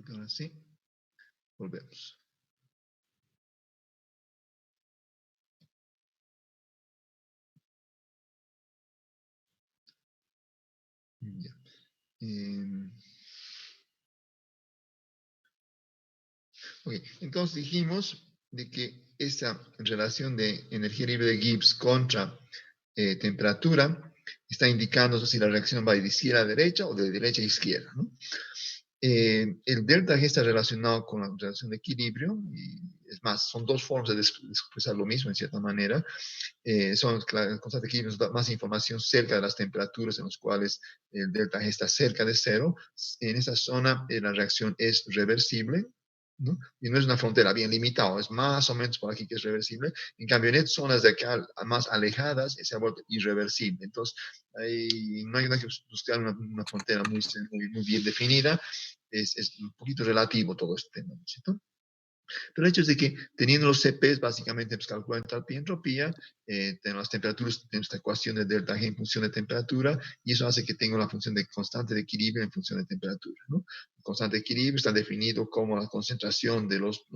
Ahora sí, volvemos. Ya. Okay. Entonces dijimos de que esta relación de energía libre de Gibbs contra temperatura está indicando si la reacción va de izquierda a derecha o de derecha a izquierda, ¿no? El delta G está relacionado con la relación de equilibrio, y es más, son dos formas de expresar lo mismo en cierta manera. Son la constante de equilibrio nos da más información cerca de las temperaturas en las cuales el delta G está cerca de cero. En esa zona la reacción es reversible, ¿no? Y no es una frontera bien limitada, es más o menos por aquí que es reversible. En cambio, en zonas de acá más alejadas se ha vuelto irreversible. Entonces, no hay que buscar una frontera muy bien definida. Es un poquito relativo todo este tema, ¿cierto? Pero el hecho es de que teniendo los CPs, básicamente pues, calcular entalpía y entropía, tenemos las temperaturas, tenemos esta ecuación de delta G en función de temperatura, y eso hace que tenga la función de constante de equilibrio en función de temperatura, ¿no? El constante de equilibrio está definido como la concentración de los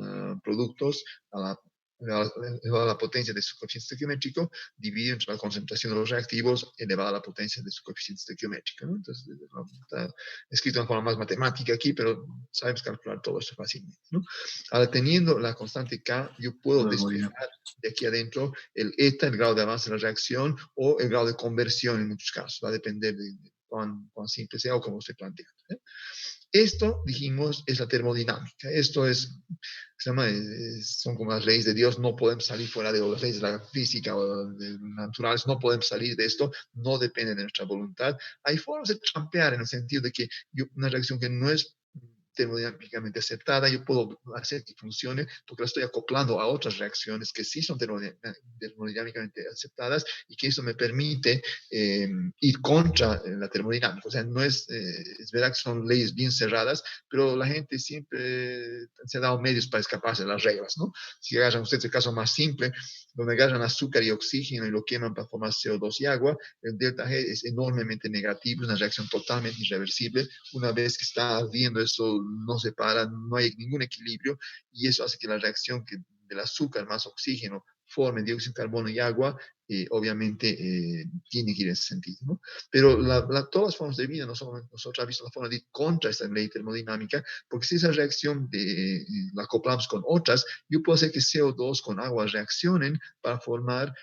productos a elevada a la potencia de su coeficiente estequiométrico, dividido entre la concentración de los reactivos elevada a la potencia de su coeficiente estequiométrico, ¿no? Entonces, está escrito en forma más matemática aquí, pero sabemos calcular todo esto fácilmente, ¿no? Ahora, teniendo la constante K, yo puedo despejar de aquí adentro el eta, el grado de avance de la reacción, o el grado de conversión en muchos casos. Va a depender de cuán simple sea o cómo se plantea. Esto, dijimos, es la termodinámica. Esto se llama, son como las leyes de Dios, no podemos salir fuera de las leyes de la física o de naturales, no podemos salir de esto, no depende de nuestra voluntad. Hay formas de trampear en el sentido de que una reacción que no es termodinámicamente aceptada, yo puedo hacer que funcione porque la estoy acoplando a otras reacciones que sí son termodinámicamente aceptadas, y que eso me permite ir contra la termodinámica. O sea, no es verdad que son leyes bien cerradas, pero la gente siempre se ha dado medios para escaparse de las reglas, ¿no? Si agarran ustedes el caso más simple, donde agarran azúcar y oxígeno y lo queman para formar CO2 y agua, el delta G es enormemente negativo, es una reacción totalmente irreversible. Una vez que está ardiendo, eso no se para, no hay ningún equilibrio, y eso hace que la reacción del azúcar más oxígeno forme dióxido de carbono y agua, obviamente tiene que ir en ese sentido, ¿no? Pero todas las formas de vida, nosotros hemos visto la forma de ir contra esta ley termodinámica, porque si esa reacción la acoplamos con otras, yo puedo hacer que CO2 con agua reaccionen para formar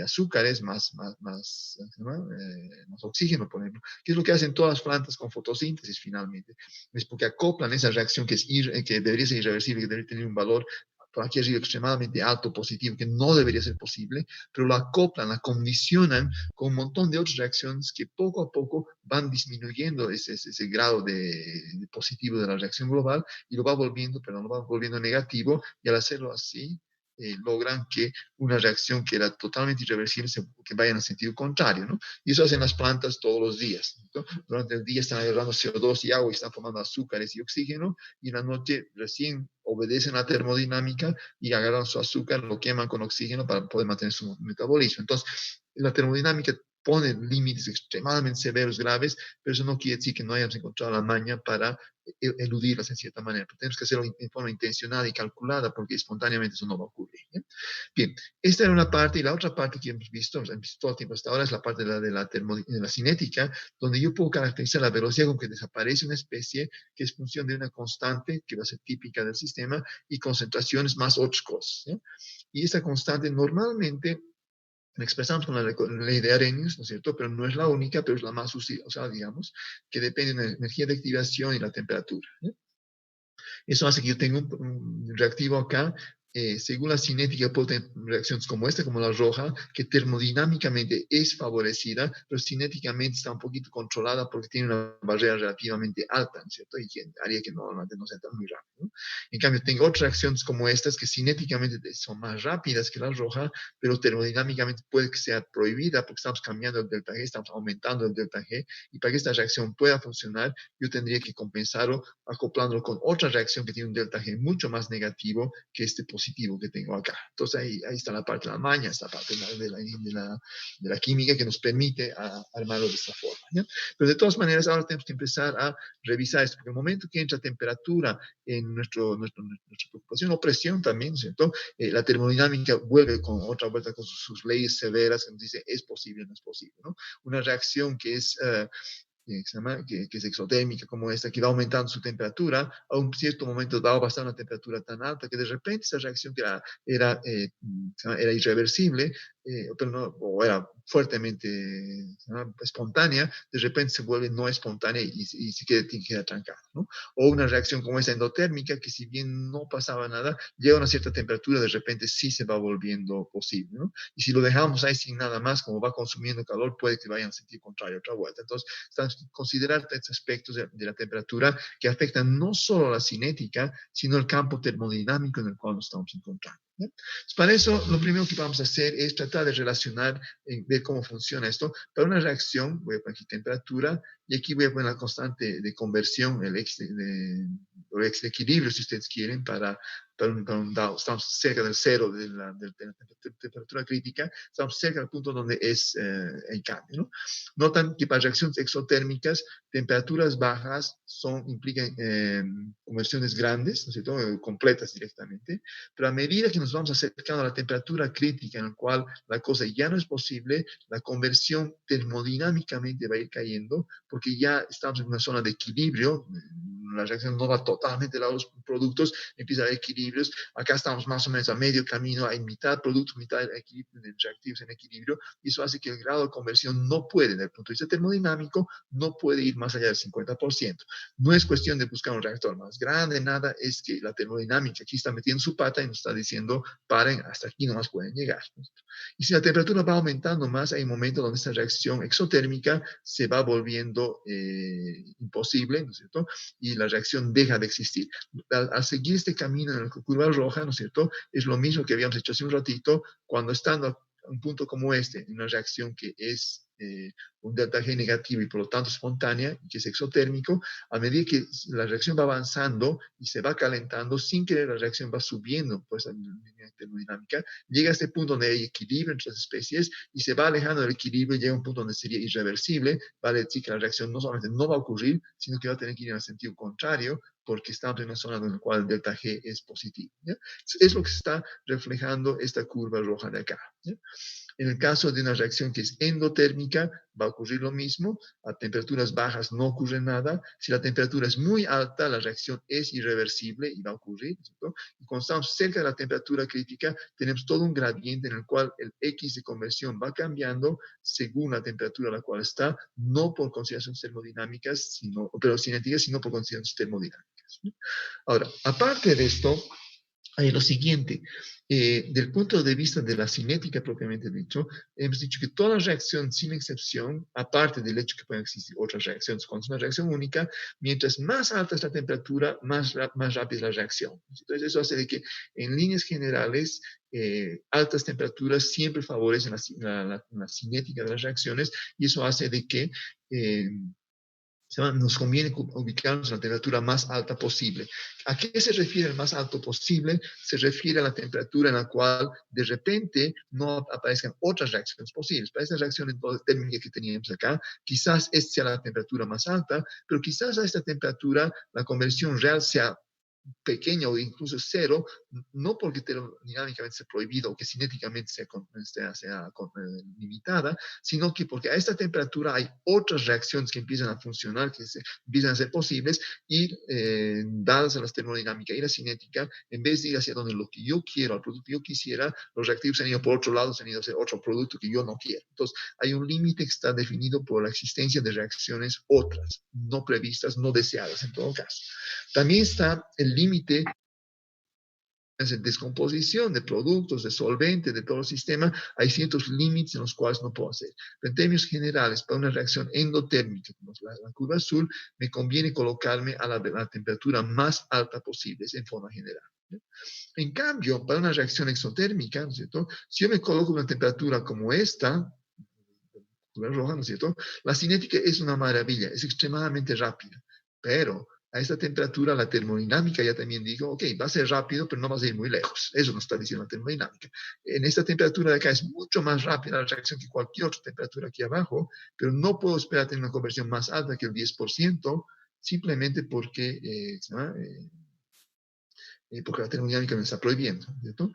azúcares más oxígeno, por ejemplo, que es lo que hacen todas las plantas con fotosíntesis finalmente. Es porque acoplan esa reacción que debería ser irreversible, que debería tener un valor por aquí arriba extremadamente alto, positivo, que no debería ser posible, pero la acoplan, la condicionan con un montón de otras reacciones que poco a poco van disminuyendo ese grado de positivo de la reacción global, y lo va volviendo negativo, y al hacerlo así, logran que una reacción que era totalmente irreversible que vaya en el sentido contrario, ¿no? Y eso hacen las plantas todos los días, ¿no? Durante el día están agarrando CO2 y agua y están formando azúcares y oxígeno, y en la noche recién obedecen la termodinámica y agarran su azúcar, lo queman con oxígeno para poder mantener su metabolismo. Entonces, la termodinámica pone límites extremadamente severos, graves, pero eso no quiere decir que no hayamos encontrado la maña para eludirlas en cierta manera. Pero tenemos que hacerlo en forma intencionada y calculada, porque espontáneamente eso no va a ocurrir. Bien, esta era una parte, y la otra parte que hemos visto todo el tiempo hasta ahora, es la parte de la cinética, donde yo puedo caracterizar la velocidad con que desaparece una especie, que es función de una constante que va a ser típica del sistema, y concentraciones más otras cosas. Y esta constante normalmente la expresamos con la ley de Arrhenius, ¿no es cierto? Pero no es la única, pero es la más usada, digamos, que depende de la energía de activación y la temperatura. Eso hace que yo tenga un reactivo acá. Según la cinética, puedo tener reacciones como esta, como la roja, que termodinámicamente es favorecida, pero cinéticamente está un poquito controlada porque tiene una barrera relativamente alta, ¿no es cierto? Y que haría que normalmente no sea tan muy rápido, ¿no? En cambio, tengo otras reacciones como estas que cinéticamente son más rápidas que la roja, pero termodinámicamente puede que sea prohibida porque estamos cambiando el delta G, estamos aumentando el delta G, y para que esta reacción pueda funcionar, yo tendría que compensarlo acoplándolo con otra reacción que tiene un delta G mucho más negativo que este positivo que tengo acá. Entonces ahí está la parte de la maña, esta parte de la química que nos permite armarlo de esta forma. ¿Ya? Pero de todas maneras, ahora tenemos que empezar a revisar esto, porque el momento que entra temperatura en nuestra preocupación o presión también, ¿cierto? La termodinámica vuelve con otra vuelta con sus leyes severas que nos dice es posible, no es posible, ¿no? Una reacción que es que es exotérmica como esta, que va aumentando su temperatura, a un cierto momento va a pasar una temperatura tan alta que de repente esa reacción que era irreversible, pero no, o era fuertemente espontánea, de repente se vuelve no espontánea y se queda trancada, ¿no? O una reacción como esa endotérmica, que si bien no pasaba nada, llega a una cierta temperatura, de repente sí se va volviendo posible, ¿no? Y si lo dejamos ahí sin nada más, como va consumiendo calor, puede que vayan a sentir contrario otra vuelta. Entonces, considerar estos aspectos de la temperatura que afectan no solo la cinética, sino el campo termodinámico en el cual nos estamos encontrando. ¿Ya? Para eso, lo primero que vamos a hacer es tratar de relacionar, ver cómo funciona esto. Para una reacción, voy a poner aquí temperatura, y aquí voy a poner la constante de conversión, el X de equilibrio, si ustedes quieren, estamos cerca del cero de la temperatura crítica, estamos cerca del punto donde es el cambio, ¿no? Notan que para reacciones exotérmicas, temperaturas bajas implican conversiones grandes, ¿no es cierto? Completas directamente, pero a medida que nos vamos acercando a la temperatura crítica en la cual la cosa ya no es posible, la conversión termodinámicamente va a ir cayendo, porque ya estamos en una zona de equilibrio, la reacción no va totalmente a los productos, empieza a haber equilibrios, acá estamos más o menos a medio camino, hay mitad productos, mitad reactivos en equilibrio, y eso hace que el grado de conversión no puede, desde el punto de vista termodinámico, no puede ir más allá del 50%. No es cuestión de buscar un reactor más grande, nada, es que la termodinámica aquí está metiendo su pata y nos está diciendo, paren, hasta aquí nomás pueden llegar. Y si la temperatura va aumentando más, hay un momento donde esta reacción exotérmica se va volviendo imposible, ¿no es cierto? Y la reacción deja de existir. Al seguir este camino en la curva roja, ¿no es cierto? Es lo mismo que habíamos hecho hace un ratito, cuando estando a un punto como este, en una reacción que es un delta G negativo y por lo tanto espontánea, que es exotérmico, a medida que la reacción va avanzando y se va calentando, sin querer la reacción va subiendo pues, la línea termodinámica, llega a este punto donde hay equilibrio entre las especies y se va alejando del equilibrio y llega a un punto donde sería irreversible, vale decir que la reacción no solamente no va a ocurrir, sino que va a tener que ir en el sentido contrario, porque estamos en una zona en la cual el delta G es positivo. ¿Ya? Es lo que se está reflejando esta curva roja de acá. ¿Ya? En el caso de una reacción que es endotérmica, va a ocurrir lo mismo. A temperaturas bajas no ocurre nada. Si la temperatura es muy alta, la reacción es irreversible y va a ocurrir, ¿cierto? Y cuando estamos cerca de la temperatura crítica, tenemos todo un gradiente en el cual el X de conversión va cambiando según la temperatura a la cual está, no por consideraciones termodinámicas, pero cinéticas, sino por consideraciones termodinámicas. Ahora, aparte de esto, hay lo siguiente, del punto de vista de la cinética propiamente dicho, hemos dicho que toda reacción sin excepción, aparte del hecho que pueden existir otras reacciones, cuando es una reacción única, mientras más alta es la temperatura, más rápida es la reacción. Entonces eso hace de que en líneas generales, altas temperaturas siempre favorecen la cinética de las reacciones y eso hace de que nos conviene ubicarnos en la temperatura más alta posible. ¿A qué se refiere el más alto posible? Se refiere a la temperatura en la cual de repente no aparezcan otras reacciones posibles. Para esta reacción térmica que teníamos acá, quizás esta sea la temperatura más alta, pero quizás a esta temperatura la conversión real sea pequeña o incluso cero, no porque termodinámicamente sea prohibido o que cinéticamente sea limitada, sino que porque a esta temperatura hay otras reacciones que empiezan a funcionar, empiezan a ser posibles y dadas a la termodinámica y la cinética, en vez de ir hacia donde lo que yo quiero, al producto que yo quisiera, los reactivos se han ido por otro lado, se han ido hacia otro producto que yo no quiero. Entonces, hay un límite que está definido por la existencia de reacciones otras, no previstas, no deseadas en todo caso. También está el límite de descomposición de productos, de solventes, de todo el sistema. Hay ciertos límites en los cuales no puedo hacer. Pero en términos generales, para una reacción endotérmica, como la curva azul, me conviene colocarme a la temperatura más alta posible, en forma general. En cambio, para una reacción exotérmica, ¿no es cierto? Si yo me coloco una temperatura como esta, roja, ¿no es cierto? La cinética es una maravilla, es extremadamente rápida, pero a esta temperatura la termodinámica ya también dijo, ok, va a ser rápido, pero no va a ir muy lejos. Eso nos está diciendo la termodinámica. En esta temperatura de acá es mucho más rápida la reacción que cualquier otra temperatura aquí abajo, pero no puedo esperar tener una conversión más alta que el 10%, simplemente porque la termodinámica me está prohibiendo, ¿cierto?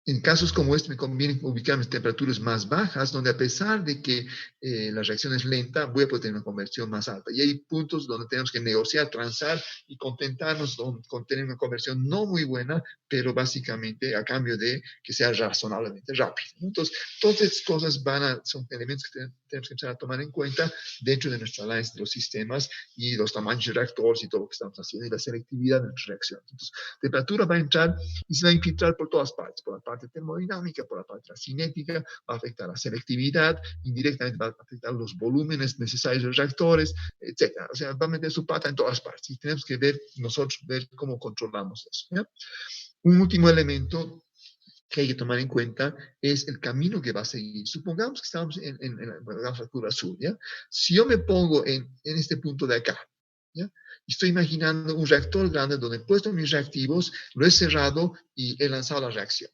En casos como este me conviene ubicarme en temperaturas más bajas, donde a pesar de que la reacción es lenta, voy a poder tener una conversión más alta. Y hay puntos donde tenemos que negociar, transar y contentarnos con tener una conversión no muy buena, pero básicamente a cambio de que sea razonablemente rápido. Entonces, todas estas cosas son elementos que tenemos que empezar a tomar en cuenta dentro de nuestro análisis de los sistemas y los tamaños de reactores y todo lo que estamos haciendo y la selectividad de nuestras reacciones. Entonces, temperatura va a entrar y se va a infiltrar por todas partes, por la parte termodinámica, por la parte de la cinética, va a afectar la selectividad, indirectamente va a afectar los volúmenes necesarios de los reactores, etc. O sea, va a meter su pata en todas partes y tenemos que ver cómo controlamos eso, ¿ya? Un último elemento que hay que tomar en cuenta es el camino que va a seguir. Supongamos que estamos en la curva azul, ¿ya? Si yo me pongo en este punto de acá, ¿ya? Estoy imaginando un reactor grande donde he puesto mis reactivos, lo he cerrado y he lanzado la reacción.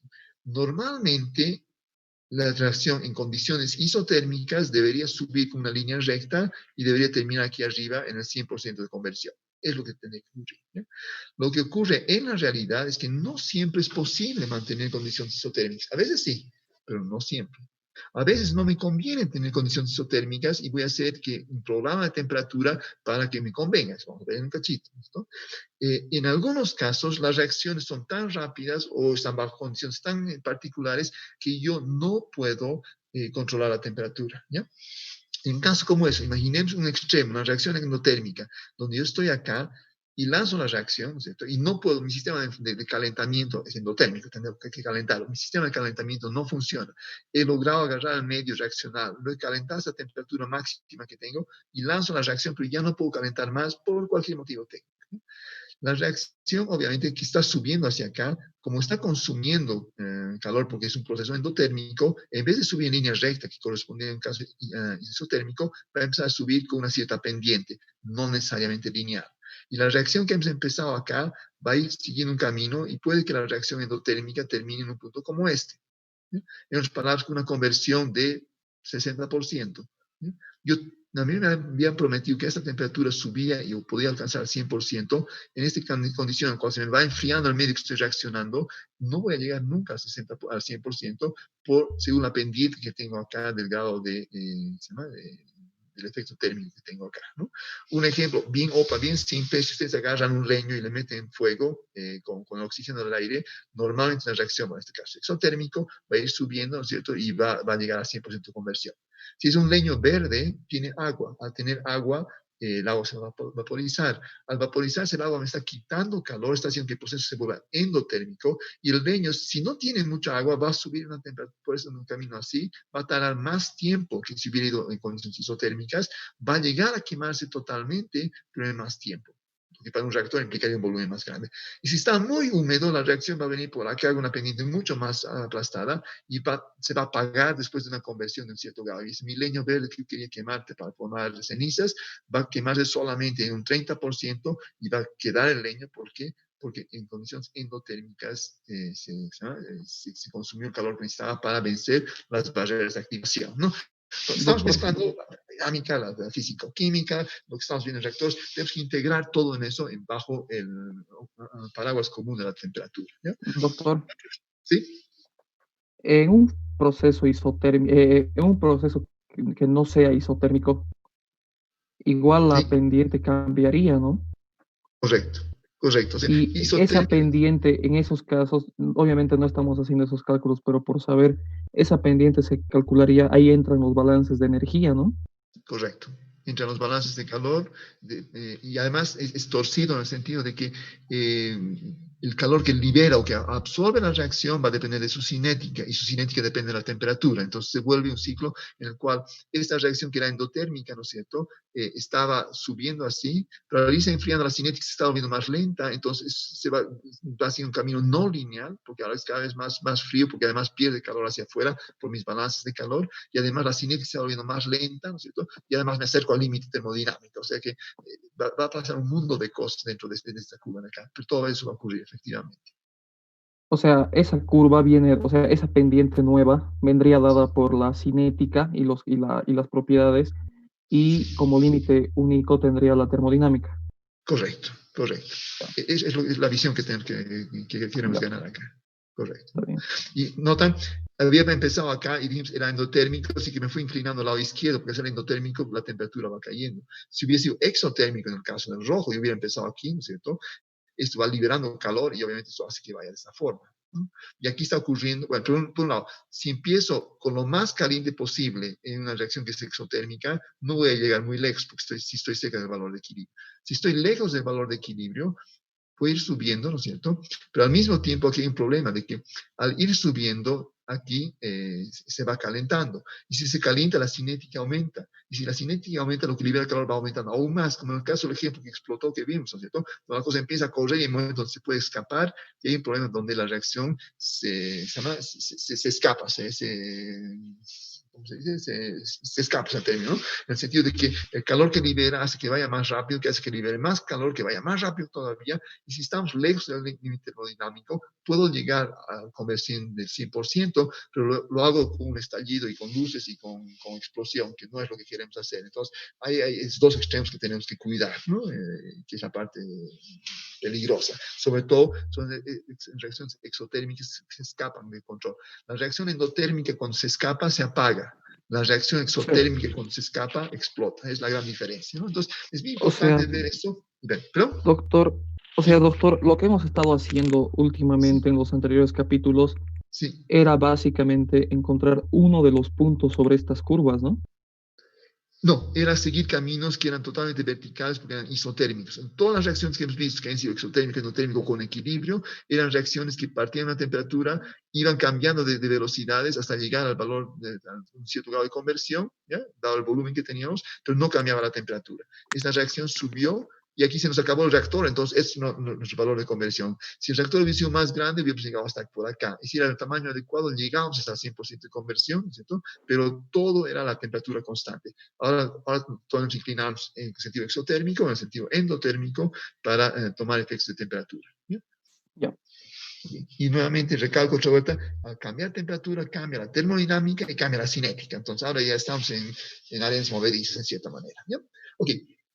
Normalmente, la reacción en condiciones isotérmicas debería subir con una línea recta y debería terminar aquí arriba en el 100% de conversión. Es lo que tiene que ocurrir, ¿ya? Lo que ocurre en la realidad es que no siempre es posible mantener condiciones isotérmicas. A veces sí, pero no siempre. A veces no me conviene tener condiciones isotérmicas y voy a hacer un programa de temperatura para que me convenga. Vamos a ver en un cachito, ¿no? En algunos casos, las reacciones son tan rápidas o están bajo condiciones tan particulares que yo no puedo controlar la temperatura, ¿ya? En casos como eso, imaginemos un extremo, una reacción endotérmica, donde yo estoy acá y lanzo la reacción, ¿no es cierto? Y no puedo, mi sistema de calentamiento es endotérmico, tengo que calentarlo. Mi sistema de calentamiento no funciona. He logrado agarrar el medio reaccional, lo he calentado a esa temperatura máxima que tengo y lanzo la reacción, pero ya no puedo calentar más por cualquier motivo técnico, ¿no? La reacción, obviamente, que está subiendo hacia acá, como está consumiendo calor porque es un proceso endotérmico, en vez de subir en línea recta, que corresponde a un caso isotérmico, va a empezar a subir con una cierta pendiente, no necesariamente lineal. Y la reacción que hemos empezado acá va a ir siguiendo un camino y puede que la reacción endotérmica termine en un punto como este, ¿sí? En otras palabras, con una conversión de 60%. ¿Sí? A mí me habían prometido que esta temperatura subía y podía alcanzar al 100%. En esta condición, cuando se me va enfriando el medio que estoy reaccionando, no voy a llegar nunca al 100% según la pendiente que tengo acá del grado del efecto térmico que tengo acá, ¿no? Un ejemplo bien bien simple: si ustedes agarran un leño y le meten fuego con oxígeno del aire, normalmente la reacción, en este caso exotérmico, va a ir subiendo, ¿no es cierto? Y va a llegar a 100% de conversión. Si es un leño verde, tiene agua. Al tener agua, el agua se va a vaporizar. Al vaporizarse el agua me está quitando calor, está haciendo que el proceso se vuelva endotérmico, y el leño, si no tiene mucha agua, va a subir una temperatura. Por eso, en un camino así, va a tardar más tiempo que si hubiera ido en condiciones isotérmicas. Va a llegar a quemarse totalmente, pero en más tiempo, porque para un reactor implicaría un volumen más grande. Y si está muy húmedo, la reacción va a venir por acá, una pendiente mucho más aplastada, y se va a apagar después de una conversión de un cierto grado. Y ese leño verde que yo quería quemarte para formar cenizas, va a quemarse solamente en un 30% y va a quedar el leño. ¿Por qué? Porque en condiciones endotérmicas se consumió el calor que necesitaba para vencer las barreras de activación, ¿no? Estamos Doctor, mezclando la dinámica, la físico-química, lo que estamos viendo en reactores. Tenemos que integrar todo en eso bajo el paraguas común de la temperatura, ¿ya? doctor, ¿Sí? en un proceso isotérmico, en un proceso que no sea isotérmico, igual la Sí, pendiente cambiaría, ¿no? correcto, correcto. O sea, Y esa isotérmica, pendiente, en esos casos, obviamente no estamos haciendo esos cálculos, pero por saber, esa pendiente se calcularía, ahí entran los balances de energía, ¿no? correcto. Entre los balances de calor, y además es torcido en el sentido de que el calor que libera o que absorbe la reacción va a depender de su cinética, y su cinética depende de la temperatura. Entonces se vuelve un ciclo en el cual esta reacción que era endotérmica, ¿no es cierto?, estaba subiendo así, pero al irse enfriando la cinética se está volviendo más lenta, entonces va haciendo un camino no lineal, porque ahora es cada vez más frío, porque además pierde calor hacia afuera por mis balances de calor, y además la cinética se está volviendo más lenta, ¿no es cierto?, y además me acerco al límite termodinámico, o sea que va a pasar un mundo de cosas dentro de esta curva de acá, pero todo eso va a ocurrir efectivamente. O sea, esa curva viene, o sea, esa pendiente nueva vendría dada por la cinética y las propiedades, y como límite único tendría la termodinámica. Correcto, correcto. Ya, Es la visión que queremos ya, ganar acá. Correcto. está bien. Y notan, había empezado acá y dijimos era endotérmico, así que me fui inclinando al lado izquierdo, porque es el endotérmico, la temperatura va cayendo. Si hubiera sido exotérmico en el caso del rojo, y hubiera empezado aquí, ¿no es cierto?, esto va liberando calor y obviamente esto hace que vaya de esa forma, ¿no? Y aquí está ocurriendo, bueno, por un lado, si empiezo con lo más caliente posible en una reacción que es exotérmica, no voy a llegar muy lejos porque si estoy cerca del valor de equilibrio. Si estoy lejos del valor de equilibrio, puede ir subiendo, ¿no es cierto? Pero al mismo tiempo aquí hay un problema de que al ir subiendo, aquí se va calentando. Y si se calienta, la cinética aumenta. Y si la cinética aumenta, lo que libera el calor va aumentando aún más, como en el caso del ejemplo que explotó que vimos, ¿no es cierto? Cuando la cosa empieza a correr y hay un momento donde se puede escapar, y hay un problema donde la reacción se escapa, ¿cómo se dice? Se escapa ese término, ¿no? En el sentido de que el calor que libera hace que vaya más rápido, que hace que libere más calor, que vaya más rápido todavía, y si estamos lejos del límite termodinámico, puedo llegar a conversión del 100%, pero lo hago con un estallido y con luces y con explosión, que no es lo que queremos hacer. Entonces, hay esos dos extremos que tenemos que cuidar, ¿no? Que es la parte peligrosa. Sobre todo, son reacciones exotérmicas que se escapan del control. La reacción endotérmica, cuando se escapa, se apaga. La reacción Sí. exotérmica, cuando se escapa, explota. Es la gran diferencia, ¿no? Entonces, es muy O sea, importante ver esto. ¿Pero? doctor, Sí, doctor, lo que hemos estado haciendo últimamente sí, en los anteriores capítulos sí. era básicamente encontrar uno de los puntos sobre estas curvas, ¿no? No, era seguir caminos que eran totalmente verticales porque eran isotérmicos. En todas las reacciones que hemos visto, que han sido exotérmicas, endotérmicas con equilibrio, eran reacciones que partían de una temperatura, iban cambiando de velocidades hasta llegar al valor de un cierto grado de conversión, ¿ya?, dado el volumen que teníamos, pero no cambiaba la temperatura. Esta reacción subió y aquí se nos acabó el reactor, entonces es nuestro valor de conversión. Si el reactor hubiese sido más grande, hubiéramos llegado hasta por acá. Y si era el tamaño adecuado, llegábamos hasta el 100% de conversión, ¿cierto? Pero todo era la temperatura constante. Ahora podemos inclinarnos en el sentido exotérmico, en el sentido endotérmico, para tomar efectos de temperatura. ¿Ya? Ya. Y nuevamente recalco otra vuelta, al cambiar temperatura cambia la termodinámica y cambia la cinética. Entonces ahora ya estamos en áreas movedizas en cierta manera. ¿Ya? Ok,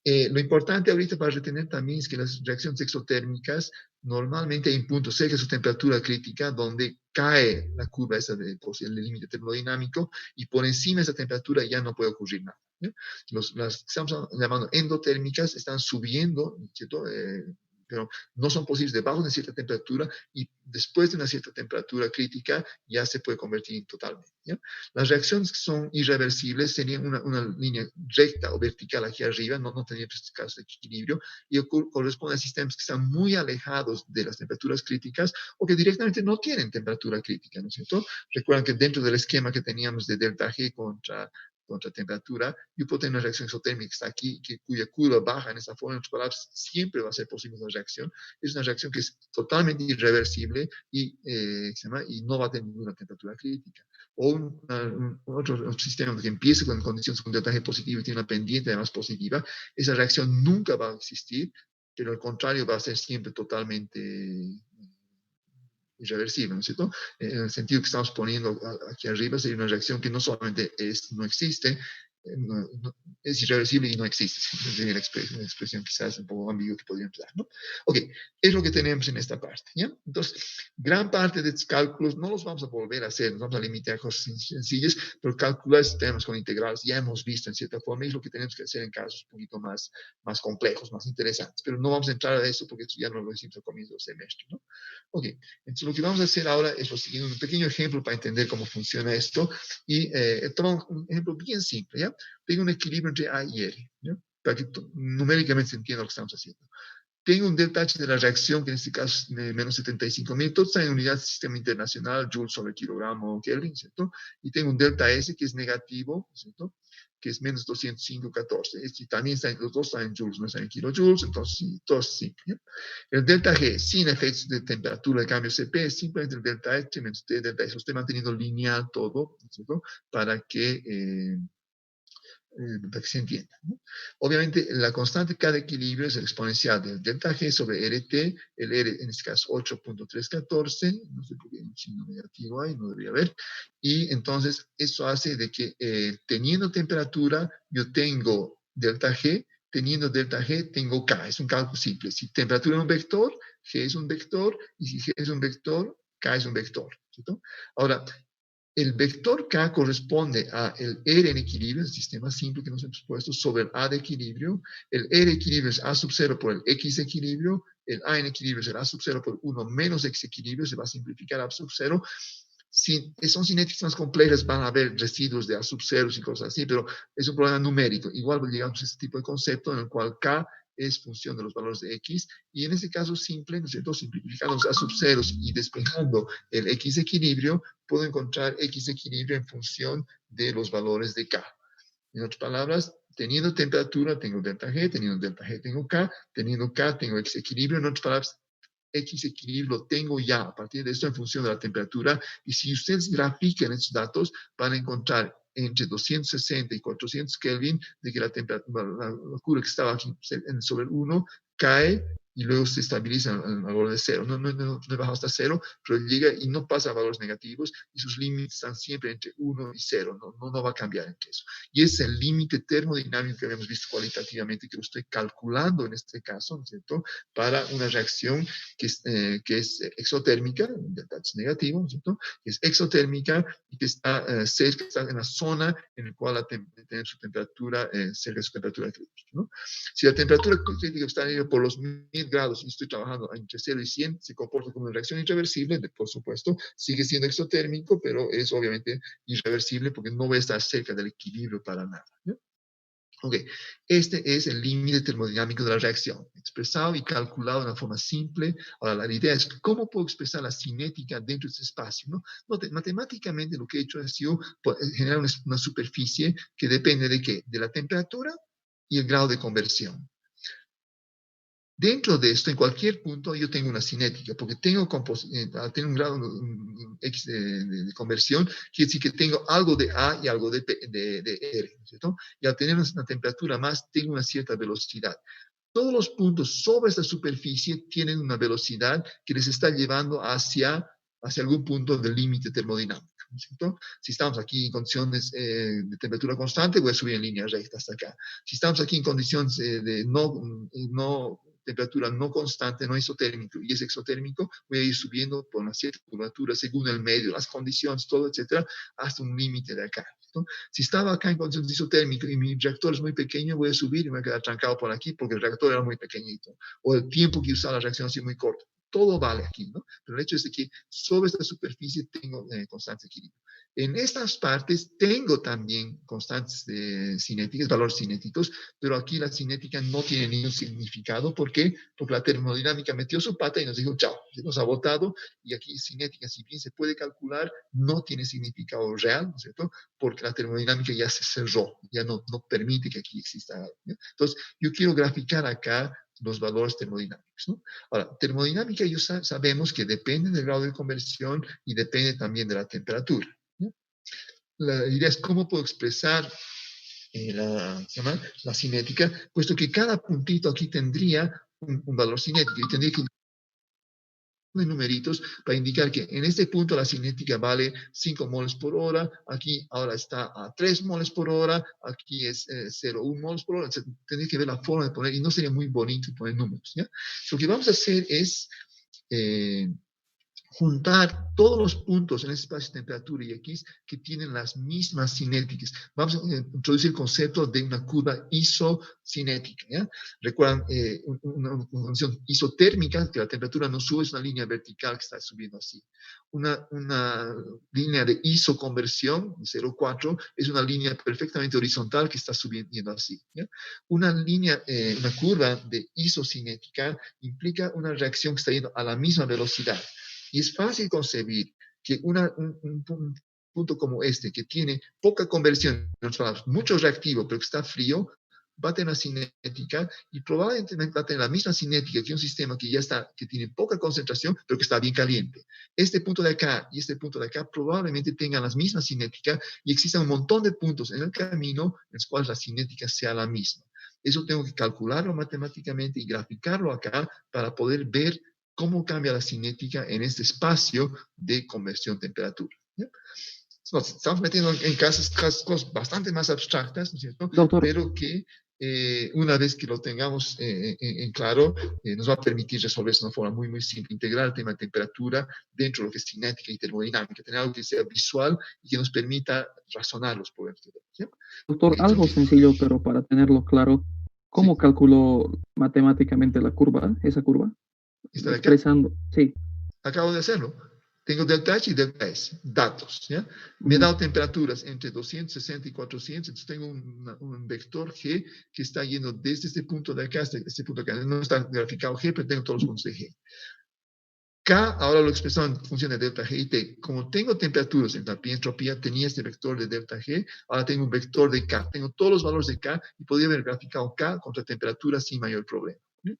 lo importante ahorita para retener también es que las reacciones exotérmicas normalmente hay un punto cerca de su temperatura crítica donde cae la curva esa del límite termodinámico y por encima de esa temperatura ya no puede ocurrir nada. ¿Ya? Las que estamos llamando endotérmicas están subiendo, ¿cierto? Pero no son posibles debajo de cierta temperatura y después de una cierta temperatura crítica ya se puede convertir totalmente. ¿Ya? Las reacciones que son irreversibles serían una línea recta o vertical aquí arriba, no tendrían casos de equilibrio y corresponde a sistemas que están muy alejados de las temperaturas críticas o que directamente no tienen temperatura crítica, ¿no es cierto? Recuerdan que dentro del esquema que teníamos de delta G contra temperatura, yo puedo tener una reacción exotérmica que está aquí, cuya curva baja en esa forma, en otras palabras, siempre va a ser posible una reacción. Es una reacción que es totalmente irreversible y no va a tener ninguna temperatura crítica. O otro sistema que empiece con condiciones con delta G positivo y tiene una pendiente además positiva, esa reacción nunca va a existir, pero al contrario va a ser siempre totalmente irreversible, ¿no es cierto? En el sentido que estamos poniendo aquí arriba, sería una reacción que no solamente no existe, es irreversible y no existe. Sería una expresión quizás un poco ambigua que podría emplear, ¿no? Ok, es lo que tenemos en esta parte, ¿ya? Entonces, gran parte de estos cálculos no los vamos a volver a hacer, nos vamos a limitar a cosas sencillas, pero calcular sistemas con integrales ya hemos visto en cierta forma y es lo que tenemos que hacer en casos un poquito más complejos, más interesantes, pero no vamos a entrar a eso porque esto ya no lo hicimos al comienzo del semestre, ¿no? Ok, entonces lo que vamos a hacer ahora es lo siguiente, un pequeño ejemplo para entender cómo funciona esto y tomamos un ejemplo bien simple, ¿ya? Tengo un equilibrio entre A y L, ¿ya? Para que numéricamente se entienda lo que estamos haciendo. tengo un delta H de la reacción, que en este caso es de menos 75.000, todo está en unidad del sistema internacional, joules sobre kilogramo Kelvin, ¿cierto? Y tengo un delta S que es negativo, ¿cierto? Que es menos 205,14. Y también los dos están en joules, no están en kilojoules, entonces sí, todo es simple. ¿Ya? El delta G, sin efectos de temperatura de cambio CP, es simplemente el delta H menos T delta S. Lo estoy manteniendo lineal todo, ¿cierto? Para que se entienda, ¿no? Obviamente, la constante K de equilibrio es el exponencial del delta G sobre RT, el R en este caso 8.314, no sé por qué hay un signo negativo ahí, no debería haber, y entonces eso hace de que teniendo temperatura, yo tengo delta G, teniendo delta G, tengo K, es un cálculo simple. Si temperatura es un vector, G es un vector, y si G es un vector, K es un vector, ¿cierto? Ahora, el vector K corresponde a el R en equilibrio, el sistema simple que nos hemos puesto, sobre el A de equilibrio. El R equilibrio es A sub 0 por el X equilibrio. El A en equilibrio será A sub 0 por 1 menos X equilibrio. Se va a simplificar A sub 0. Si son cinéticas más complejas, van a haber residuos de A sub 0 y cosas así, pero es un problema numérico. Igual llegamos a este tipo de concepto en el cual K es función de los valores de X, y en este caso simple, ¿no es cierto? Simplificando los A sub 0 y despejando el X equilibrio, puedo encontrar X equilibrio en función de los valores de K. En otras palabras, teniendo temperatura, tengo delta G, teniendo delta G, tengo K, teniendo K, tengo X equilibrio. En otras palabras, X equilibrio lo tengo ya a partir de esto en función de la temperatura. Y si ustedes grafican estos datos, van a encontrar entre 260 y 400 Kelvin de que la temperatura, la curva que estaba aquí sobre el 1 cae y luego se estabiliza al valor de 0. No he bajado hasta 0, pero llega y no pasa a valores negativos y sus límites están siempre entre 1 y 0. No va a cambiar entre eso. Y es el límite termodinámico que habíamos visto cualitativamente, que lo estoy calculando en este caso, ¿no es cierto?, para una reacción que es exotérmica, delta H negativo, ¿no es cierto?, que es exotérmica y que está cerca, está en la zona en la cual tiene su temperatura, cerca de su temperatura crítica, ¿no? Si la temperatura crítica está por los 1000 grados y estoy trabajando entre 0 y 100, se comporta como una reacción irreversible, por supuesto, sigue siendo exotérmico, pero es obviamente irreversible porque no voy a estar cerca del equilibrio para nada, ¿no? Ok, este es el límite termodinámico de la reacción, expresado y calculado de una forma simple. Ahora, la idea es cómo puedo expresar la cinética dentro de este espacio, ¿no? Matemáticamente lo que he hecho ha sido generar una superficie que depende de ¿qué? De la temperatura y el grado de conversión. Dentro de esto, en cualquier punto, yo tengo una cinética, porque tengo un grado X de conversión, quiere decir que tengo algo de A y algo de R, ¿cierto? Y al tener una temperatura más, tengo una cierta velocidad. Todos los puntos sobre esta superficie tienen una velocidad que les está llevando hacia algún punto del límite termodinámico, ¿cierto? Si estamos aquí en condiciones de temperatura constante, voy a subir en línea recta hasta acá. Si estamos aquí en condiciones de temperatura no constante, no isotérmico y es exotérmico, voy a ir subiendo por una cierta curvatura según el medio, las condiciones, todo, etcétera, hasta un límite de acá, ¿no? Si estaba acá en condiciones isotérmicas y mi reactor es muy pequeño, voy a subir y me voy a quedar trancado por aquí porque el reactor era muy pequeñito, o el tiempo que usaba la reacción ha sido muy corto. Todo vale aquí, ¿no? Pero el hecho es de que sobre esta superficie tengo constante equilibrio. En estas partes tengo también constantes cinéticas, valores cinéticos, pero aquí la cinética no tiene ningún significado. ¿Por qué? Porque la termodinámica metió su pata y nos dijo, chao, se nos ha botado, y aquí cinética, si bien se puede calcular, no tiene significado real, ¿no es cierto?, porque la termodinámica ya se cerró, ya no permite que aquí exista algo, ¿no? Entonces, yo quiero graficar acá los valores termodinámicos, ¿no? Ahora, termodinámica sabemos que depende del grado de conversión y depende también de la temperatura, ¿no? La idea es cómo puedo expresar la cinética, puesto que cada puntito aquí tendría un valor cinético y tendría que de numeritos para indicar que en este punto la cinética vale 5 moles por hora, aquí ahora está a 3 moles por hora, aquí es 0,1 moles por hora. Tendría que ver la forma de poner, y no sería muy bonito poner números, ¿ya? Lo que vamos a hacer es juntar todos los puntos en ese espacio de temperatura y X que tienen las mismas cinéticas. Vamos a introducir el concepto de una curva isocinética. ¿Ya? Recuerdan una función isotérmica, que la temperatura no sube, es una línea vertical que está subiendo así. Una línea de isoconversión, 0,4, es una línea perfectamente horizontal que está subiendo así. ¿Ya? Una curva de isocinética implica una reacción que está yendo a la misma velocidad. Y es fácil concebir que un punto como este, que tiene poca conversión, mucho reactivo, pero que está frío, va a tener una cinética y probablemente va a tener la misma cinética que un sistema que tiene poca concentración, pero que está bien caliente. Este punto de acá y este punto de acá probablemente tengan las mismas cinéticas y existen un montón de puntos en el camino en los cuales la cinética sea la misma. Eso tengo que calcularlo matemáticamente y graficarlo acá para poder ver cómo cambia la cinética en este espacio de conversión-temperatura. Nos estamos metiendo en cosas bastante más abstractas, ¿no es cierto? Doctor, Pero que una vez que lo tengamos en claro, nos va a permitir resolver de una forma muy, muy simple, integrar el tema de temperatura dentro de lo que es cinética y termodinámica, tener algo que sea visual y que nos permita razonar los problemas. ¿Sí? doctor, Okay, algo sencillo, pero para tenerlo claro, ¿cómo sí, calculó matemáticamente la curva, esa curva? está de acá. Expresando, sí. Acabo de hacerlo. Tengo delta H y delta S, datos. ¿Ya? Me he Ujú. dado temperaturas entre 260 y 400, entonces tengo un vector G que está yendo desde este punto de acá hasta este punto de acá. No está graficado G, pero tengo todos los puntos de G. K, ahora lo he expresado en función de delta G y T. Como tengo temperaturas, entalpía, entropía, tenía este vector de delta G, ahora tengo un vector de K. Tengo todos los valores de K y podría haber graficado K contra temperatura sin mayor problema. ¿Ya?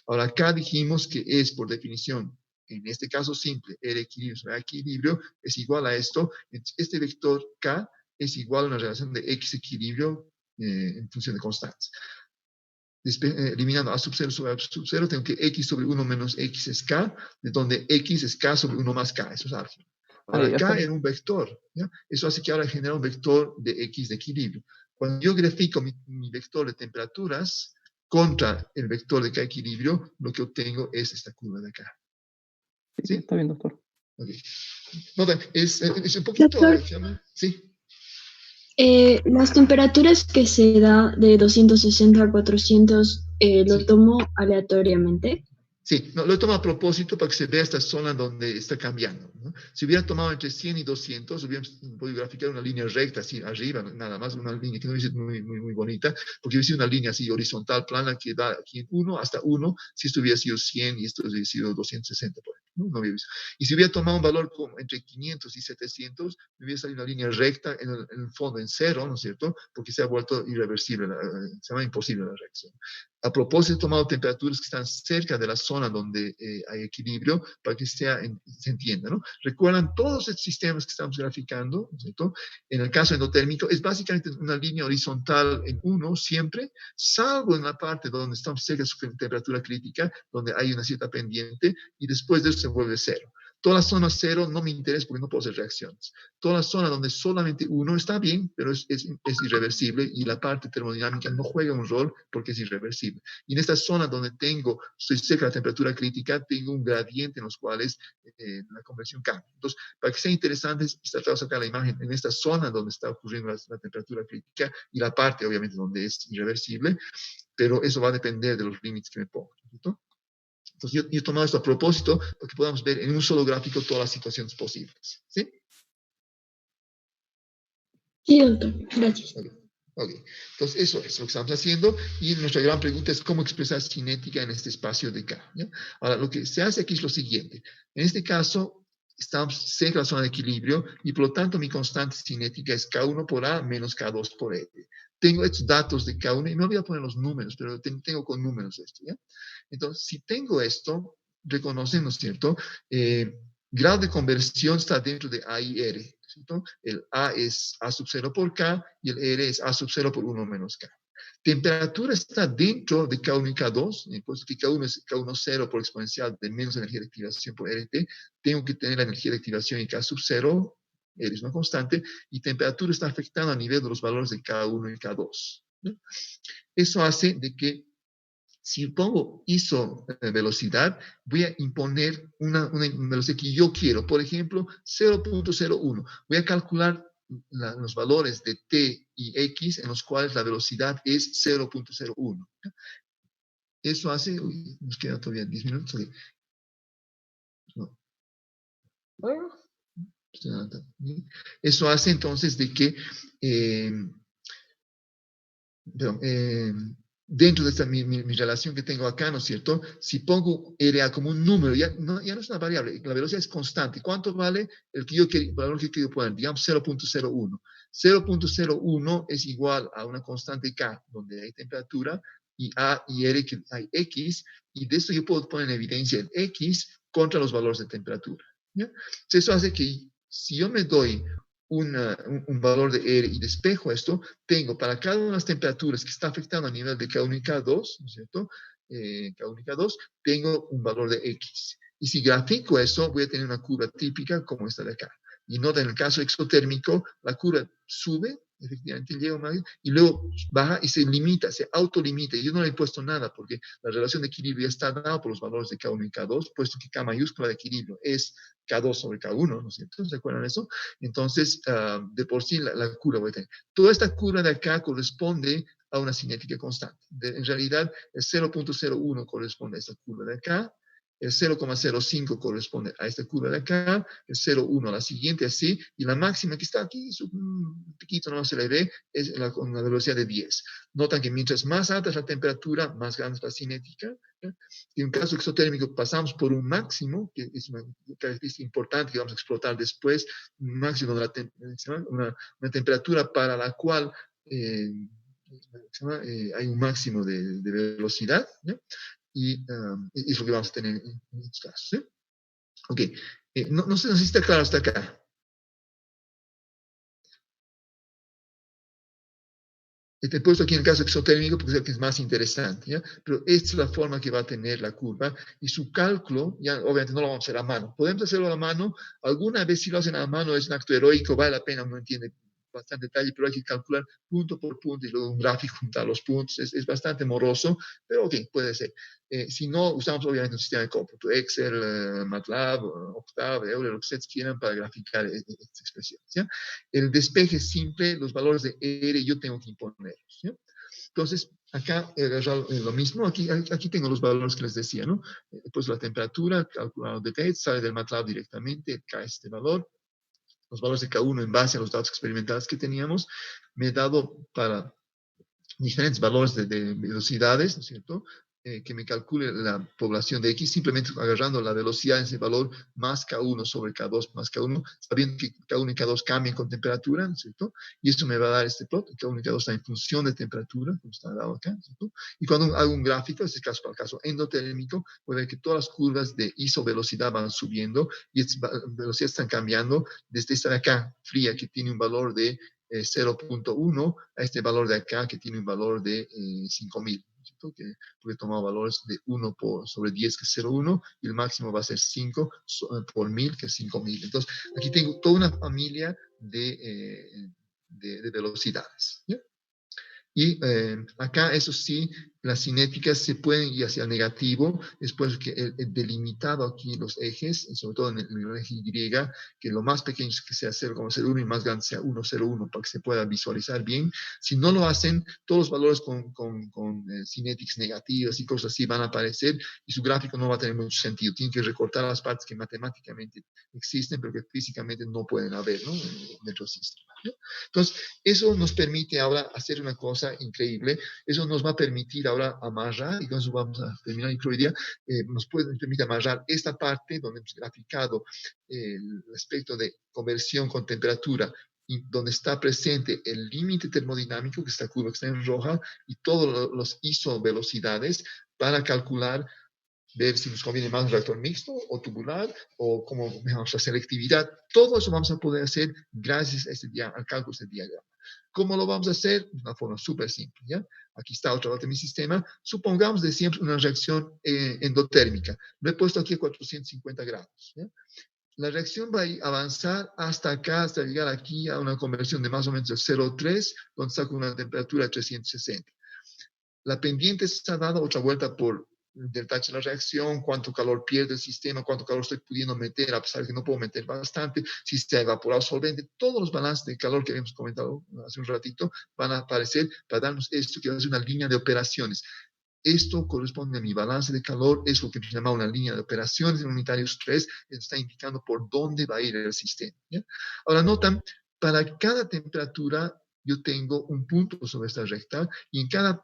Ahora, acá dijimos que es, por definición, en este caso simple, R equilibrio sobre equilibrio es igual a esto. Este vector K es igual a una relación de X equilibrio en función de constantes. Eliminando A sub 0 sobre A sub 0, tengo que X sobre 1 menos X es K, de donde X es K sobre 1 más K. Eso es álgebra. Ahí Ahora, ya K está. era un vector. ¿Ya? Eso hace que ahora genere un vector de X de equilibrio. Cuando yo grafico mi vector de temperaturas contra el vector de K equilibrio, lo que obtengo es esta curva de acá. Sí, ¿Sí? está bien, doctor. Ok. Nota, es un poquito, Doctor, sí, las temperaturas que se da de 260 a 400, ¿lo sí. tomo aleatoriamente? Sí, no, lo he tomado a propósito para que se vea esta zona donde está cambiando. ¿No? Si hubiera tomado entre 100 y 200, hubiéramos podido graficar una línea recta, así arriba, nada más, una línea que no hubiese muy, muy, muy bonita, porque hubiese sido una línea así horizontal, plana, que da aquí en 1 hasta 1, si esto hubiera sido 100 y esto hubiera sido 260, por ejemplo. No hubiera visto. Y si hubiera tomado un valor como entre 500 y 700, me hubiera salido una línea recta en el fondo, en cero, ¿no es cierto? Porque se ha vuelto irreversible, se llama imposible la reacción. A propósito, he tomado temperaturas que están cerca de la zona donde hay equilibrio para que se entienda, ¿no? Recuerdan todos estos sistemas que estamos graficando, ¿cierto? En el caso endotérmico, es básicamente una línea horizontal en 1 siempre, salvo en la parte donde estamos cerca de su temperatura crítica, donde hay una cierta pendiente, y después de eso se vuelve cero. Toda la zona cero no me interesa porque no puedo hacer reacciones. Toda la zona donde solamente 1 está bien, pero es irreversible y la parte termodinámica no juega un rol porque es irreversible. Y en esta zona donde estoy cerca de la temperatura crítica, tengo un gradiente en los cuales la conversión cambia. Entonces, para que sea interesante, tratar de sacar la imagen en esta zona donde está ocurriendo la temperatura crítica y la parte, obviamente, donde es irreversible, pero eso va a depender de los límites que me pongo. ¿Cierto? Entonces, yo he tomado esto a propósito para que podamos ver en un solo gráfico todas las situaciones posibles. ¿Sí? Sí, doctor, gracias. Okay. Ok, entonces eso es lo que estamos haciendo y nuestra gran pregunta es cómo expresar cinética en este espacio de K. ¿Ya? Ahora, lo que se hace aquí es lo siguiente. En este caso, estamos cerca de la zona de equilibrio y por lo tanto mi constante cinética es K1 por A menos K2 por L. Tengo estos datos de K1 y me voy a poner los números, pero tengo con números esto. ¿Ya? Entonces, si tengo esto, reconocen, ¿no es cierto? Grado de conversión está dentro de A y R. ¿Cierto? El A es A sub 0 por K y el R es A sub 0 por 1 menos K. Temperatura está dentro de K1 y K2, puesto que K1 es K1 0 por exponencial de menos energía de activación por RT, tengo que tener la energía de activación en K sub 0, R es una constante, y temperatura está afectada a nivel de los valores de K1 y K2. ¿no? Eso hace de que Si pongo ISO velocidad, voy a imponer una velocidad que yo quiero. Por ejemplo, 0.01. Voy a calcular los valores de t y x en los cuales la velocidad es 0.01. Eso hace, uy, nos queda todavía 10 minutos. Okay. No. Eso hace entonces de que dentro de esta mi relación que tengo acá, ¿no es cierto? Si pongo RA como un número, ya no es una variable, la velocidad es constante. ¿Cuánto vale el valor que quiero poner? Digamos 0.01. 0.01 es igual a una constante K, donde hay temperatura, y A y R que hay X, y de esto yo puedo poner en evidencia el X contra los valores de temperatura. ¿Ya? Entonces eso hace que si yo me doy un valor de R y despejo esto, tengo para cada una de las temperaturas que está afectando a nivel de K1 y K2, ¿no es cierto? K1 y K2, tengo un valor de X. Y si grafico eso, voy a tener una curva típica como esta de acá. Y nota, en el caso exotérmico, la curva sube, efectivamente llega a una, y luego baja y se limita, se autolimita. Yo no le he puesto nada porque la relación de equilibrio ya está dada por los valores de K1 y K2, puesto que K mayúscula de equilibrio es K2 sobre K1, ¿no es cierto? ¿Se acuerdan de eso? Entonces, de por sí la curva voy a tener. Toda esta curva de acá corresponde a una cinética constante. En realidad, el 0.01 corresponde a esta curva de acá, el 0.05 corresponde a esta curva de acá, el 0.1 a la siguiente, así, y la máxima que está aquí, un poquito no se le ve, es con una velocidad de 10. Notan que mientras más alta es la temperatura, más grande es la cinética. En un caso exotérmico pasamos por un máximo, que es una característica importante que vamos a explotar después, un máximo de una temperatura para la cual hay un máximo de velocidad, ¿no? Y es lo que vamos a tener en estos casos. ¿Sí? Ok, no sé si está claro hasta acá. He puesto aquí en el caso exotérmico porque es el que es más interesante, ¿ya? Pero esta es la forma que va a tener la curva y su cálculo, ya obviamente no lo vamos a hacer a mano. Podemos hacerlo a mano, alguna vez si lo hacen a mano es un acto heroico, vale la pena, uno entiende bastante detalle, pero hay que calcular punto por punto y luego un gráfico juntar los puntos, es bastante moroso, pero ok, puede ser. Si no, usamos obviamente un sistema de cómputo, Excel, MATLAB, Octave, Euler, lo que ustedes quieran para graficar estas expresiones, ¿ya? El despeje simple, los valores de R yo tengo que imponerlos, ¿ya? Entonces, acá lo mismo, aquí tengo los valores que les decía, ¿no? Pues la temperatura, calculado de T, sale del MATLAB directamente, cae este valor, los valores de K1 en base a los datos experimentales que teníamos, me he dado para diferentes valores de velocidades, ¿no es cierto? Que me calcule la población de X, simplemente agarrando la velocidad en ese valor más K1 sobre K2 más K1, sabiendo que K1 y K2 cambian con temperatura, ¿no es cierto? Y eso me va a dar este plot, K1 y K2 está en función de temperatura, como está dado acá, ¿no es cierto? Y cuando hago un gráfico, en este caso para el caso endotérmico, voy a ver que todas las curvas de isovelocidad van subiendo y estas velocidades están cambiando desde esta de acá, fría, que tiene un valor de 0.1 a este valor de acá que tiene un valor de 5000, porque he tomado valores de 1 sobre 10 que es 0.1 y el máximo va a ser 5 por 1000 que es 5000. Entonces aquí tengo toda una familia de velocidades, ¿ya? Y acá, eso sí, las cinéticas se pueden ir hacia el negativo, después que el delimitado aquí los ejes, sobre todo en el eje Y, que lo más pequeño es que sea 0,01 y más grande sea 1,01 para que se pueda visualizar bien. Si no lo hacen, todos los valores con cinéticas negativas y cosas así van a aparecer y su gráfico no va a tener mucho sentido. Tienen que recortar las partes que matemáticamente existen, pero que físicamente no pueden haber, ¿no? Dentro del sistema, ¿no? Entonces, eso nos permite ahora hacer una cosa increíble. Eso nos va a permitir ahora amarrar, y con eso vamos a terminar hoy día, nos permite amarrar esta parte donde hemos graficado el aspecto de conversión con temperatura, y donde está presente el límite termodinámico, que está curva que está en roja, y todos los isovelocidades para calcular, ver si nos conviene más un reactor mixto o tubular, o cómo mejoramos la selectividad. Todo eso vamos a poder hacer gracias a al cálculo de este diagrama. ¿Cómo lo vamos a hacer? De una forma súper simple, ¿ya? Aquí está otra vez mi sistema. Supongamos de siempre una reacción endotérmica. Lo he puesto aquí a 450 grados, ¿ya? La reacción va a avanzar hasta acá, hasta llegar aquí a una conversión de más o menos el 0,3, donde está con una temperatura de 360. La pendiente está dada otra vuelta por del tacho de la reacción, cuánto calor pierde el sistema, cuánto calor estoy pudiendo meter, a pesar de que no puedo meter bastante, si se ha evaporado solvente, todos los balances de calor que habíamos comentado hace un ratito van a aparecer para darnos esto que va a ser una línea de operaciones. Esto corresponde a mi balance de calor, es lo que se llama una línea de operaciones en unitarios 3, está indicando por dónde va a ir el sistema. ¿Ya? Ahora notan, para cada temperatura yo tengo un punto sobre esta recta y en cada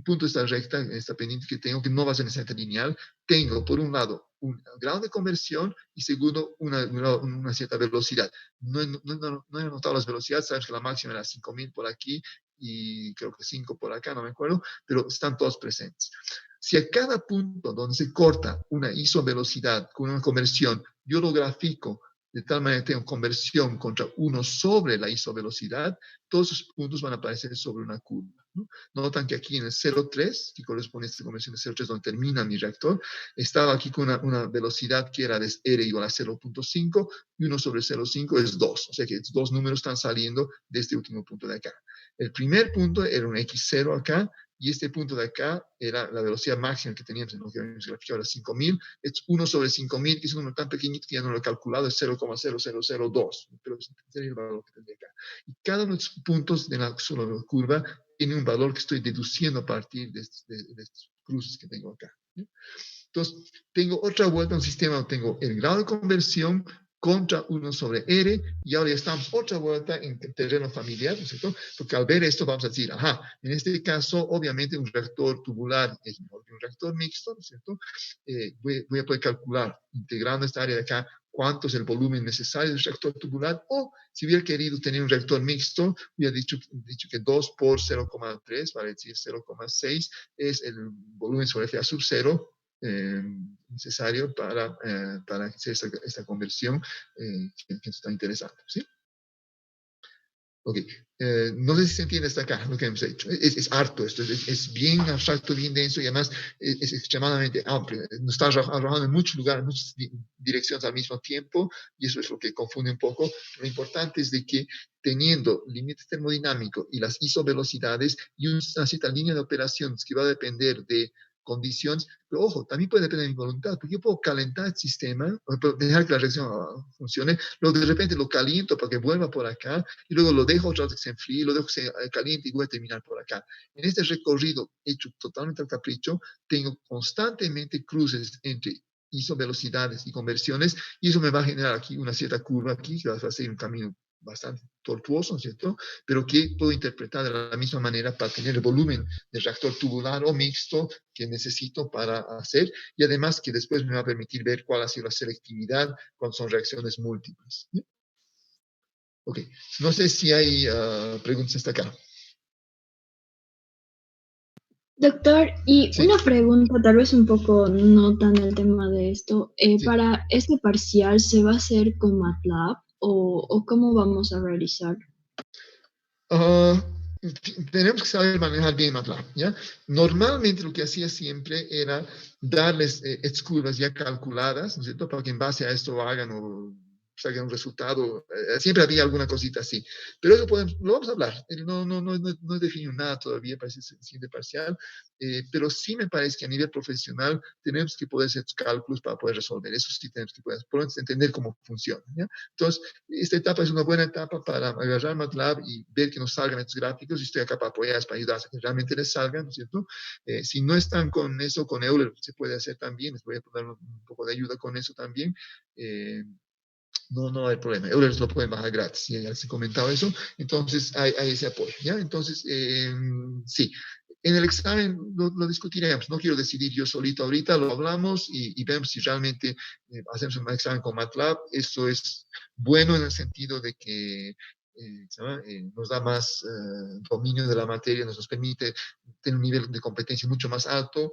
punto de esta recta, esta pendiente que tengo, que no va a ser necesariamente lineal, tengo por un lado un grado de conversión y segundo una cierta velocidad. No he anotado las velocidades, sabes que la máxima era 5000 por aquí y creo que 5 por acá, no me acuerdo, pero están todos presentes. Si a cada punto donde se corta una isovelocidad con una conversión, yo lo grafico de tal manera que tengo conversión contra 1 sobre la isovelocidad, todos esos puntos van a aparecer sobre una curva, ¿no? Notan que aquí en el 0,3, que corresponde a esta conversión de 0,3 donde termina mi reactor, estaba aquí con una velocidad que era de R igual a 0,5 y 1 sobre 0,5 es 2. O sea que estos dos números están saliendo de este último punto de acá. El primer punto era un X0 acá, y este punto de acá era la velocidad máxima que teníamos en lo que habíamos graficado, era 5000. Es 1 sobre 5000, que es un número tan pequeñito que ya no lo he calculado, es 0,0002, pero sería el valor que tendría acá. Y cada uno de estos puntos de la sola curva tiene un valor que estoy deduciendo a partir de estos cruces que tengo acá. Entonces, tengo otra vuelta a un sistema donde tengo el grado de conversión contra 1 sobre R, y ahora ya estamos otra vuelta en terreno familiar, ¿no es cierto? Porque al ver esto vamos a decir, ajá, en este caso, obviamente un reactor tubular es mejor que un reactor mixto, ¿no es cierto? Voy a poder calcular, integrando esta área de acá, cuánto es el volumen necesario del reactor tubular, o si hubiera querido tener un reactor mixto, hubiera dicho que 2 por 0,3, vale decir 0,6, es el volumen sobre FA sub 0, necesario para hacer esta conversión que está interesante, ¿sí? Ok, no sé si se entiende hasta acá lo que hemos hecho. Es harto esto, es bien abstracto, bien denso y además es extremadamente amplio. Nos está arrojando en muchos lugares, en muchas direcciones al mismo tiempo y eso es lo que confunde un poco. Lo importante es de que teniendo límites termodinámicos y las isovelocidades y una cierta línea de operaciones que va a depender de condiciones, pero ojo, también puede depender de mi voluntad, porque yo puedo calentar el sistema, puedo dejar que la reacción funcione, luego de repente lo caliento para que vuelva por acá, y luego lo dejo otra vez que se enfríe, lo dejo que se caliente y voy a terminar por acá. En este recorrido hecho totalmente al capricho, tengo constantemente cruces entre isovelocidades y conversiones, y eso me va a generar aquí una cierta curva aquí, que va a ser un camino bastante tortuoso, ¿no es cierto? Pero que puedo interpretar de la misma manera para tener el volumen del reactor tubular o mixto que necesito para hacer, y además que después me va a permitir ver cuál ha sido la selectividad cuando son reacciones múltiples. ¿Sí? Ok, no sé si hay preguntas hasta acá. Doctor, y Sí. una pregunta, tal vez un poco no tan el tema de esto. Sí. ¿Para este parcial se va a hacer con MATLAB o cómo vamos a realizar? Tenemos que saber manejar bien MATLAB, ¿ya? Normalmente lo que hacía siempre era darles estas curvas ya calculadas, ¿no es cierto? Para que en base a esto hagan o salgan un resultado. Siempre había alguna cosita así. Pero eso lo vamos a hablar. No he definido nada todavía para ese siguiente parcial, pero sí me parece que a nivel profesional tenemos que poder hacer cálculos para poder resolver. Eso sí tenemos que poder entender cómo funciona, ¿ya? Entonces, esta etapa es una buena etapa para agarrar MATLAB y ver que nos salgan estos gráficos, y estoy acá para apoyarles, para ayudarles a que realmente les salgan, ¿no es cierto? Si no están con eso, con Euler se puede hacer también, les voy a poner un poco de ayuda con eso también. No hay problema. Euler lo pueden bajar gratis, ya les he comentado eso. Entonces, hay ese apoyo, ¿ya? Entonces, sí. En el examen lo discutiremos. No quiero decidir yo solito ahorita, lo hablamos y vemos si realmente hacemos un examen con MATLAB. Esto es bueno en el sentido de que nos da más dominio de la materia, nos permite tener un nivel de competencia mucho más alto.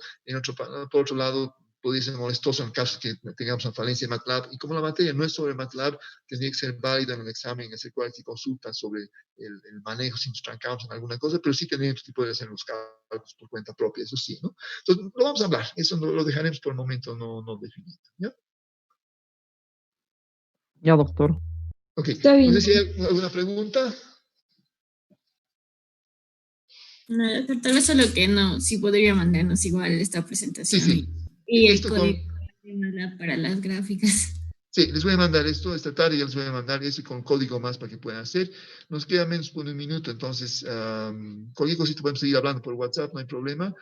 Por otro lado, podría ser molestoso en caso que tengamos una falencia de MATLAB, y como la materia no es sobre MATLAB, tendría que ser válida en un examen en el cual se consulta sobre el manejo si nos trancamos en alguna cosa, pero sí tendríamos que poder hacer los cálculos por cuenta propia, eso sí, ¿no? Entonces, lo vamos a hablar, eso lo dejaremos por el momento no definido, ¿ya? Ya, doctor. Ok, Está bien. no sé si hay alguna pregunta. No, tal vez solo que no, sí podría mandarnos igual esta Sí, presentación sí. y el Esto código para las gráficas. Sí, les voy a mandar esto esta tarde, ya les voy a mandar eso con código más para que puedan hacer. Nos queda menos por un minuto, entonces cualquier cosita podemos seguir hablando por WhatsApp, no hay problema.